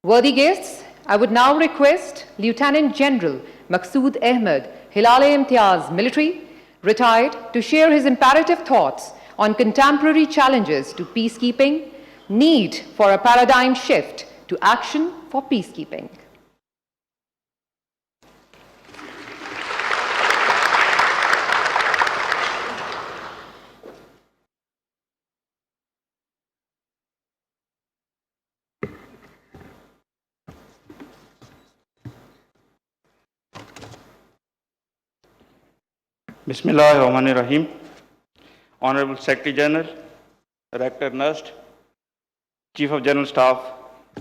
Worthy guests, I would now request Lieutenant General Maqsood Ahmed, Hilal-e-Imtiaz Military, retired, to share his imperative thoughts on contemporary challenges to peacekeeping, need for a paradigm shift to action for peacekeeping. Bismillahirrahmanirrahim. Honorable Secretary General, Director NUST, Chief of General Staff,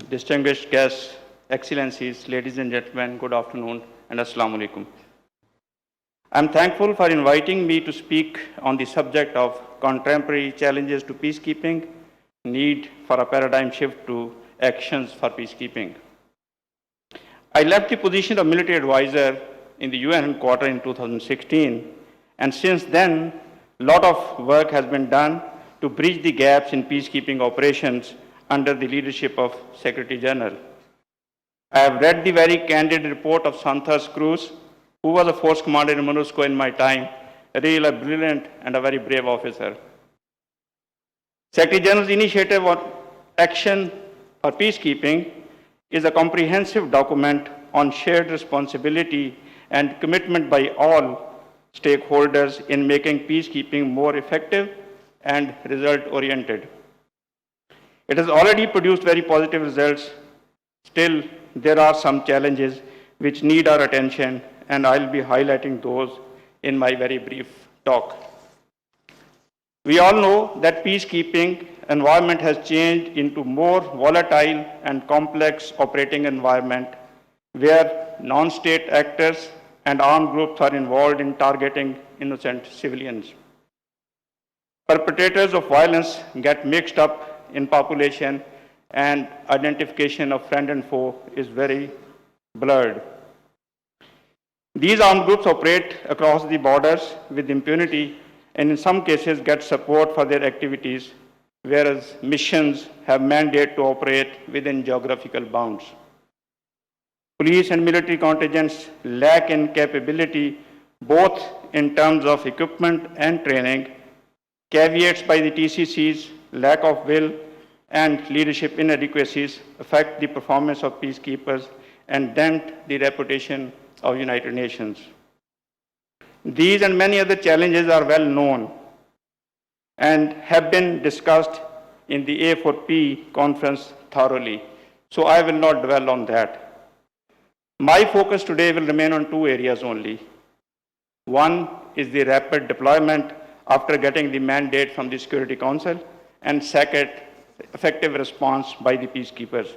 distinguished guests, Excellencies, ladies and gentlemen, good afternoon and Assalamu alaikum. I am thankful for inviting me to speak on the subject of contemporary challenges to peacekeeping, need for a paradigm shift to actions for peacekeeping. I left the position of military advisor in the UN headquarters in 2016, and since then, a lot of work has been done to bridge the gaps in peacekeeping operations under the leadership of Secretary General. I have read the very candid report of Santos Cruz, who was a force commander in MONUSCO in my time, really a brilliant and a very brave officer. Secretary General's initiative on action for peacekeeping is a comprehensive document on shared responsibility and commitment by all stakeholders in making peacekeeping more effective and result-oriented. It has already produced very positive results. Still, there are some challenges which need our attention, and I'll be highlighting those in my very brief talk. We all know that peacekeeping environment has changed into more volatile and complex operating environment where non-state actors and armed groups are involved in targeting innocent civilians. Perpetrators of violence get mixed up in population, and identification of friend and foe is very blurred. These armed groups operate across the borders with impunity and in some cases get support for their activities, whereas missions have mandate to operate within geographical bounds. Police and military contingents lack in capability both in terms of equipment and training. Caveats by the TCC's lack of will and leadership inadequacies affect the performance of peacekeepers and dent the reputation of United Nations. These and many other challenges are well known and have been discussed in the A4P conference thoroughly, so I will not dwell on that. My focus today will remain on two areas only. One is the rapid deployment after getting the mandate from the Security Council, and second, effective response by the peacekeepers.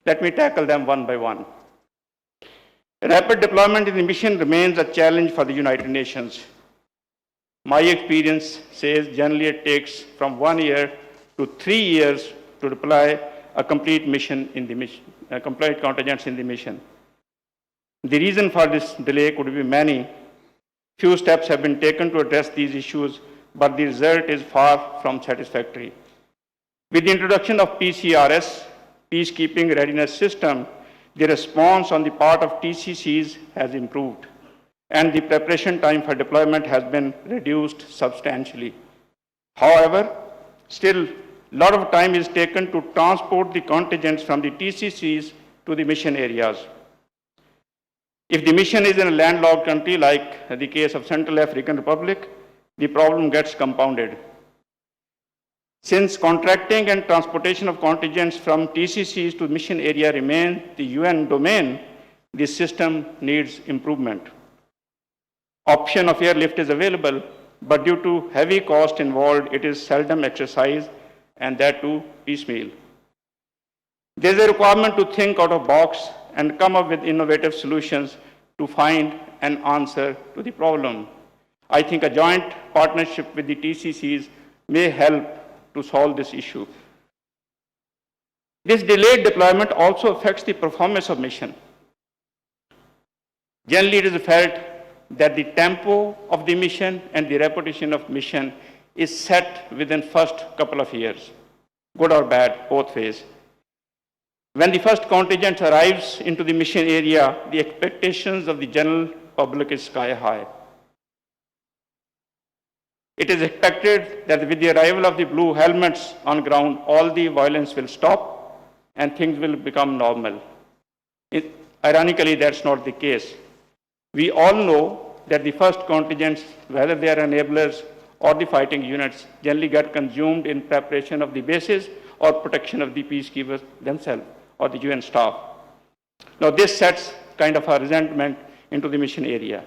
Let me tackle them one by one. Rapid deployment in the mission remains a challenge for the United Nations. My experience says generally it takes from 1 year to 3 years to deploy a complete mission in the mission, complete contingents in the mission. The reason for this delay could be many. Few steps have been taken to address these issues, but the result is far from satisfactory. With the introduction of PCRS, Peacekeeping Readiness System, the response on the part of TCCs has improved, and the preparation time for deployment has been reduced substantially. However, still, a lot of time is taken to transport the contingents from the TCCs to the mission areas. If the mission is in a landlocked country like the case of Central African Republic, the problem gets compounded. Since contracting and transportation of contingents from TCCs to mission area remain the UN domain, this system needs improvement. Option of airlift is available, but due to heavy cost involved, it is seldom exercised, and that too piecemeal. There is a requirement to think out of the box and come up with innovative solutions to find an answer to the problem. I think a joint partnership with the TCCs may help to solve this issue. This delayed deployment also affects the performance of mission. Generally, it is felt that the tempo of the mission and the reputation of mission is set within first couple of years, good or bad, both ways. When the first contingent arrives into the mission area, the expectations of the general public is sky high. It is expected that with the arrival of the blue helmets on ground, all the violence will stop and things will become normal. Ironically, that's not the case. We all know that the first contingents, whether they are enablers or the fighting units, generally get consumed in preparation of the bases or protection of the peacekeepers themselves or the UN staff. Now, this sets kind of a resentment into the mission area.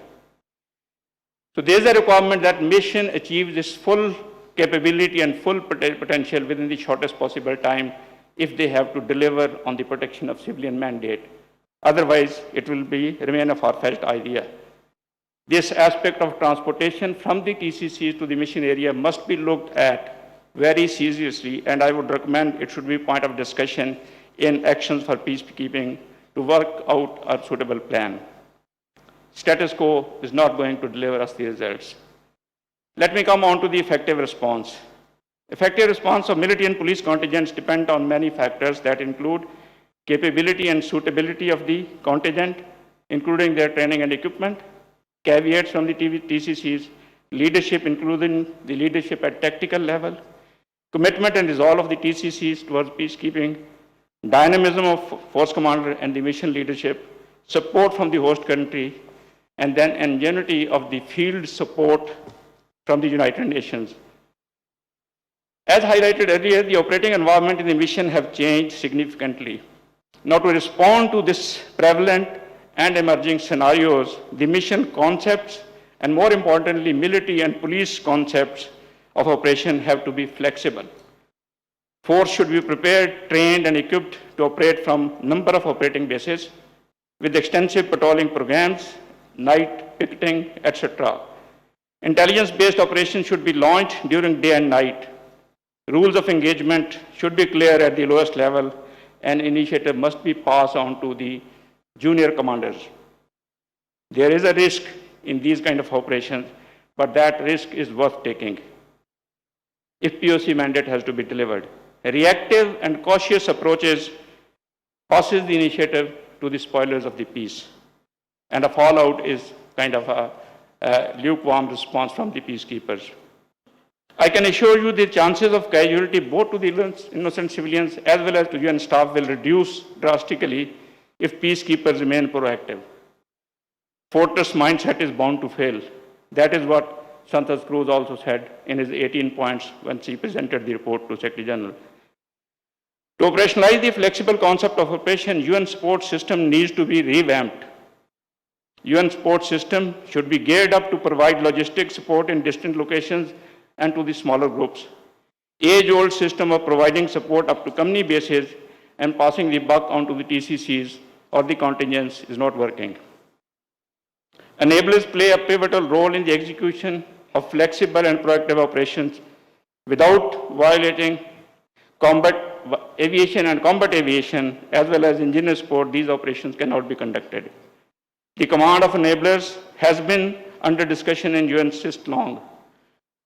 So there is a requirement that mission achieves its full capability and full potential within the shortest possible time if they have to deliver on the protection of civilian mandate. Otherwise, it will remain a far-fetched idea. This aspect of transportation from the TCCs to the mission area must be looked at very seriously, and I would recommend it should be a point of discussion in actions for peacekeeping to work out a suitable plan. Status quo is not going to deliver us the results. Let me come on to the effective response. Effective response of military and police contingents depend on many factors that include capability and suitability of the contingent, including their training and equipment, caveats from the TCCs, leadership, including the leadership at tactical level, commitment and resolve of the TCCs towards peacekeeping, dynamism of force commander and the mission leadership, support from the host country, and then ingenuity of the field support from the United Nations. As highlighted earlier, the operating environment in the mission have changed significantly. Now, to respond to this prevalent and emerging scenarios, the mission concepts and more importantly, military and police concepts of operation have to be flexible. Force should be prepared, trained and equipped to operate from number of operating bases with extensive patrolling programs, night picketing, etc. Intelligence-based operations should be launched during day and night. Rules of engagement should be clear at the lowest level, and initiative must be passed on to the junior commanders. There is a risk in these kind of operations, but that risk is worth taking if POC mandate has to be delivered. Reactive and cautious approaches passes the initiative to the spoilers of the peace, and a fallout is kind of a lukewarm response from the peacekeepers. I can assure you the chances of casualty both to the innocent civilians as well as to UN staff will reduce drastically if peacekeepers remain proactive. Fortress mindset is bound to fail. That is what Santos Cruz also said in his 18 points when he presented the report to Secretary General. To operationalize the flexible concept of operation, UN support system needs to be revamped. UN support system should be geared up to provide logistic support in distant locations and to the smaller groups. Age-old system of providing support up to company bases and passing the buck on to the TCCs or the contingents is not working. Enablers play a pivotal role in the execution of flexible and proactive operations. Without violating combat aviation and combat aviation, as well as engineer support, these operations cannot be conducted. The command of enablers has been under discussion in UN since long.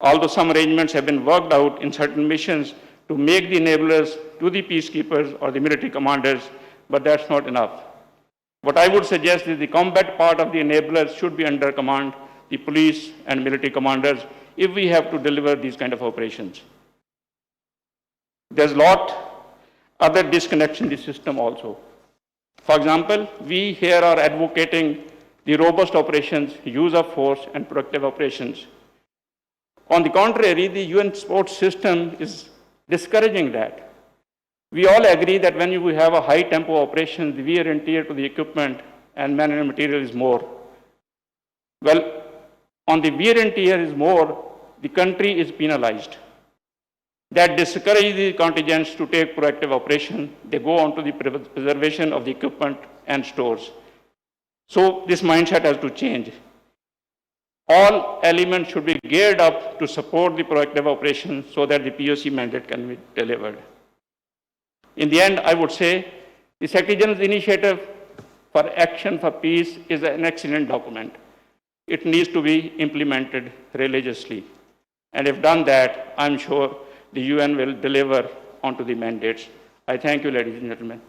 Although some arrangements have been worked out in certain missions to make the enablers to the peacekeepers or the military commanders, but that's not enough. What I would suggest is the combat part of the enablers should be under command, the police and military commanders, if we have to deliver these kind of operations. There's a lot other disconnects in the system also. For example, we here are advocating the robust operations, use of force and productive operations. On the contrary, the UN support system is discouraging that. We all agree that when you have a high tempo operation, the wear and tear to the equipment and man and material is more. Well, on the wear and tear is more, the country is penalized. That discourages the contingents to take proactive operation. They go on to the preservation of the equipment and stores. So this mindset has to change. All elements should be geared up to support the proactive operation so that the POC mandate can be delivered. In the end, I would say the Secretary General's initiative for action for peace is an excellent document. It needs to be implemented religiously. And if done that, I'm sure the UN will deliver onto the mandates. I thank you, ladies and gentlemen.